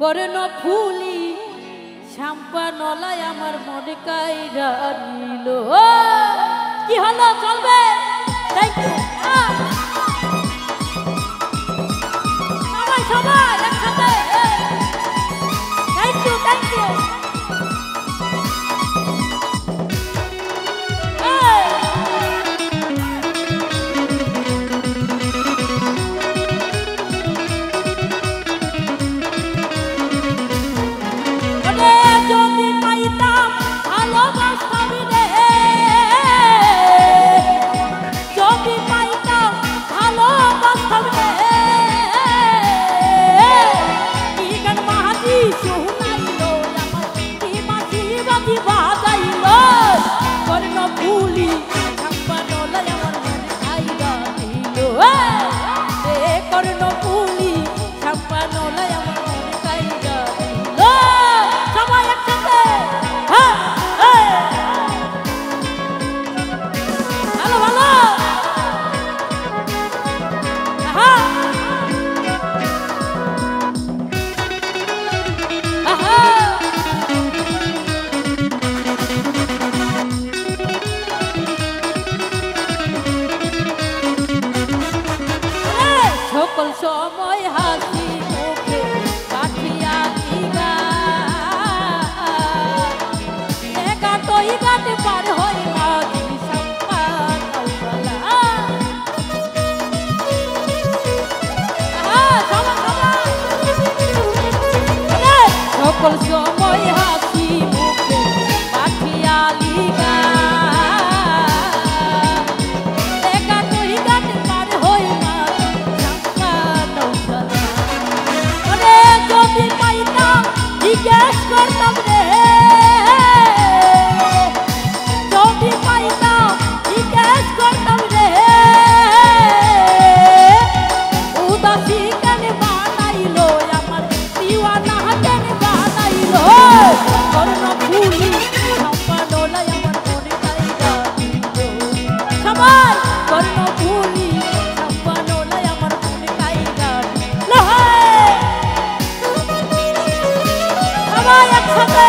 করেন ফুলি শ্যাম্পা নলায় আমার মনে কাইরা নিল। কি হলো চলবে? থ্যাংক ইউ সবাই সবাই একসাথে। Thank you thank you. সকল সময় হাসি মুখে কাটিয়া দিবা একা তৈ গাতে পার হই মাঝি সম্পা সকল সময় হাসি মুখে কাটিয়া দিবা জিজ্ঞেস করতাম রে যদি পাইতাম জিজ্ঞেস করতাম রে উদাসী কেন বানাইলো আমার দিওয়ানা কেন বানাইলো করুণ ভুলি সম্পা নলায় আমার মনে কাইরা দিল। সবাই করুণ ভুলি সম্পা নলায় আমার মনে কাইরা দিল। সবাই একসাথে